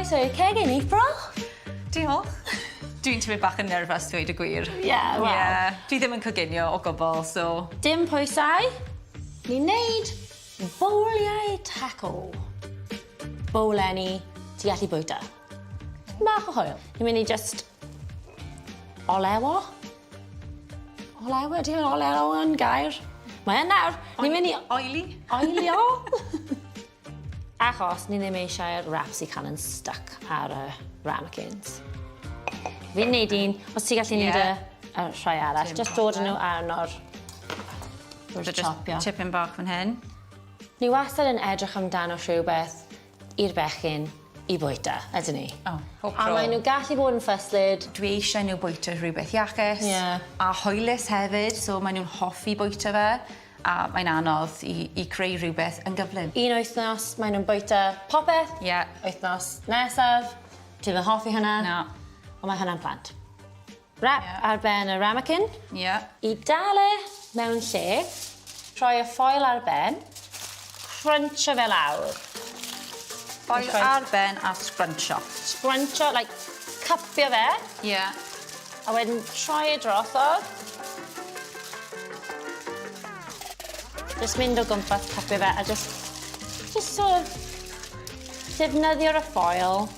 Croeso i'r cegin, Ifro. Diolch. Dwi'n tyfu bach yn nerfus dweud y gwir. Wel. Dwi ddim yn coginio o gwbl, so... Dim pwysau. Ni'n neud bowliau taco. Bowlenni ti gallu bwyta. Bach o hwyl. Ni'n mynd i just olewo. Olewo, ti'n olewo yn gair? Mae nawr. Ni'n mynd i... Oili? Oilio. Achos ni ddim eisiau'r wraps i cael yn stuck ar y ramekins. Fi'n neud un, os ti'n gallu neud y rhai arall, just dod nhw arno o'r chopio. Tipyn bach fan hyn. Ni wastad yn edrych amdano rhywbeth i'r bechgyn i bwyta, ydyn ni. Pob A tro. maen nhw gallu bod yn ffyslyd. Dwi eisiau nhw bwyta rhywbeth iachus. A hwylus hefyd, so maen nhw'n hoffi bwyta fe. A mae'n anodd i creu rhywbeth yn gyflym. Un wythnos, maen nhw'n bwyta popeth. Wythnos nesaf, ti ddim yn hoffi hynna. Na. Ond mae hynna'n plant. Wrap ar ben y ramekin. I dal e mewn lle, rhoi y ffoil ar ben, cruncho fe lawr. Ffoil ar ben a scruncho. Scruncho, like, cupio fe. A wedyn troi e drosodd. Just mynd o gwmpas cupio fe a just sort of defnyddio'r y ffoil.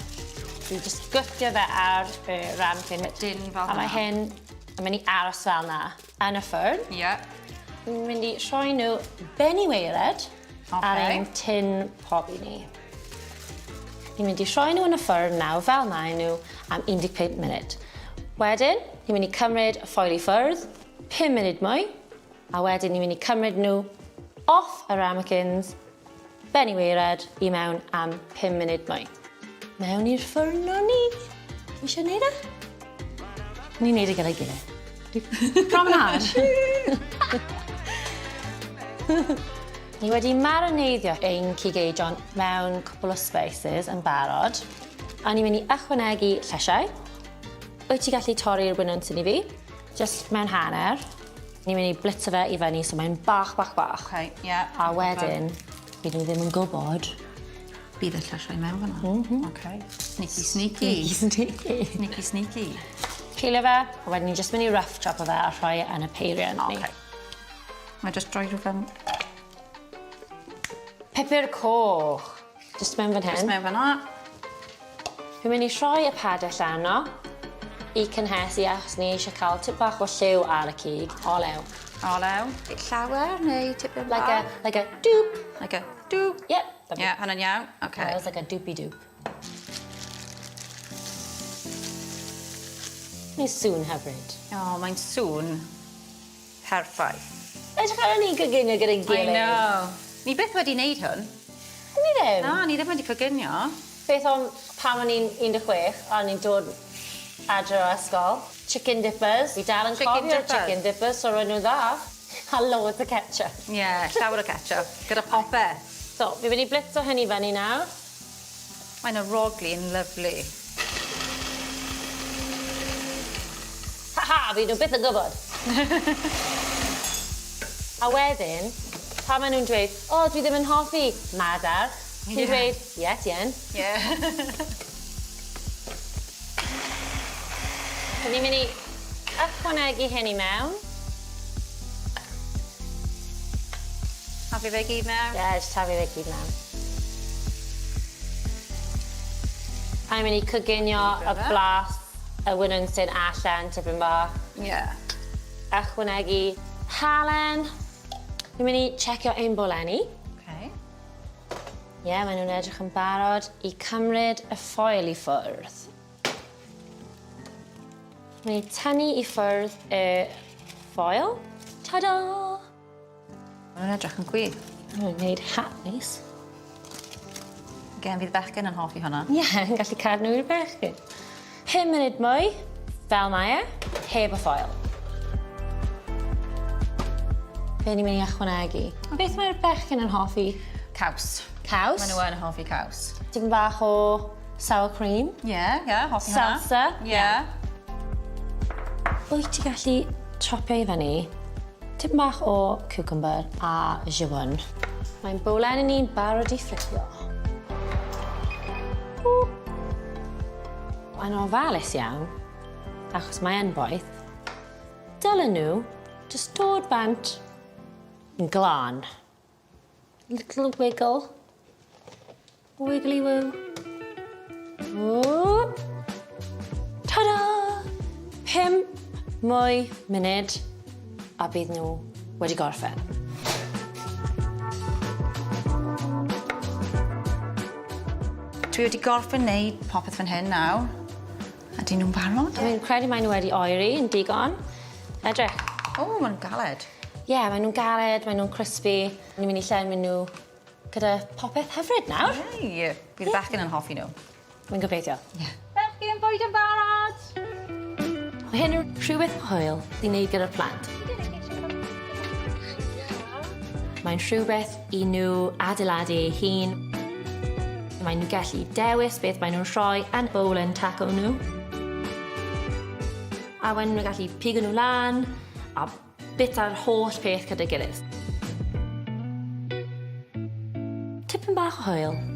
Dwi'n just gwthio fe ar y ramekin. A mae hyn yn mynd i aros fel na yn y ffwrn. Dwi'n mynd i rhoi nhw ben i weired ar ein tin pobi ni. Dwi'n mynd i rhoi nhw yn y ffwrn nawr fel na nhw am 15 munud. Wedyn, ni'n mynd i cymryd y ffoil i ffwrdd, 5 munud mwy. A wedyn ni'n mynd i cymryd nhw off y ramekins, ben i weired i mewn am 5 munud mwy. Mewn i'r ffwrn o ni. Ni eisiau neud e? Ni'n neud e gyda'i gilydd. Promenade. Ni wedi marineiddio ein cigeidion mewn cwbl o spices yn barod. A ni'n mynd i ychwanegu llysiau. Wyt ti gallu torri'r wynwnt sy'n i fi? Just mewn hanner. Ni'n mynd i blitzo fe i fyny, so mae'n bach. A wedyn, bydd nhw ddim yn gwybod. Bydd y llysiau mewn fyna. Sneaky. Peelio fe, a wedyn ni'n just mynd i rough chop o fe a rhoi yn y peiriant ni. Mae just droi rhyw fan... Pupur coch. Just mewn fan hyn. Just mewn fyna. Fi'n mynd i rhoi y padell arno i cynhesu achos ni eisiau cael tip bach o lliw ar y cig. Olew. Llawer neu tipyn bach? Like a doop. Like a doop? Yep. Hynny'n iawn? It was like a doopy doop. Mae'n sŵn hyfryd. Mae'n sŵn perffaith. Edrych ar ni coginio gyda'i gilydd. I know. Ni byth wedi wneud hwn. Ni ddim? Na, ni ddim wedi coginio. Beth o'n pan o'n i'n 16 a ni'n dod adre o ysgol. Chicken dippers. Fi dal yn cofio'r chicken dippers, so roedd nhw dda. A loads o ketchup. Llawer o ketchup. Gyda popeth. So, fi fynd i blitzo hynny fyny nawr. Mae'n arogli yn lyflu. Ha, fi nhw byth yn gwybod. A wedyn, pan maen nhw'n dweud, dwi ddim yn hoffi madar. Ni'n dweud, tien. Ni'n mynd i ychwanegu hyn i mewn. Hafi fe gyd mewn? Just hafi fe gyd mewn. A ni'n mynd i coginio y blas, y wynwn sy'n allan, tipyn bach. Ychwanegu halen. Ni'n mynd i checio ein bolenni. Maen nhw'n edrych yn barod i cymryd y ffoil i ffwrdd. Ni'n mynd i tynnu i ffwrdd y ffoil. Ta-da! Maen nhw'n edrych yn gwych. Maen nhw'n gwneud hat neis. Gen fydd bechgyn yn hoffi hwnna. Yn gallu cadw nhw i'r bechgyn. 5 munud mwy, fel mae heb y ffoil. Be ni'n mynd i ychwanegu? Beth mae'r bechgyn yn hoffi? Caws. Caws? Maen nhw yn hoffi caws. Tipyn bach o sour cream. Hoffi hwnna. Salsa. Wyt ti gallu chopio i fyny tipyn bach o cucumber a jywyn. Mae'n bowlen ni'n barod i fflicio. yn ofalus iawn, achos mae yn boeth, dylen nhw just dod bant yn glân. Little wiggle. Wiggly woo. Whoop. Ta-da! 5 mwy munud a bydd nhw wedi gorffen. Dwi wedi gorffen wneud popeth fan hyn nawr. A dyn nhw'n barod? Dwi'n credu mae nhw wedi oeri yn digon. Edrych. O, mae'n galed. Ie, mae nhw'n galed, mae nhw'n crispy. Ni'n mynd i llenwi nhw gyda popeth hyfryd nawr. Hei, bydd y bechgyn yn hoffi nhw. Mae'n gobeithio. Ie. Bechgyn, bwyd yn barod! Mae hyn yn rhywbeth hwyl i wneud gyda'r plant. Mae'n rhywbeth i nhw adeiladu eu hun. Mae nhw gallu dewis beth mae nhw'n rhoi yn bowl yn taco nhw. A wedyn nhw'n gallu pigo nhw lan a bita'r holl peth gyda'i gilydd. Tipyn bach o hwyl.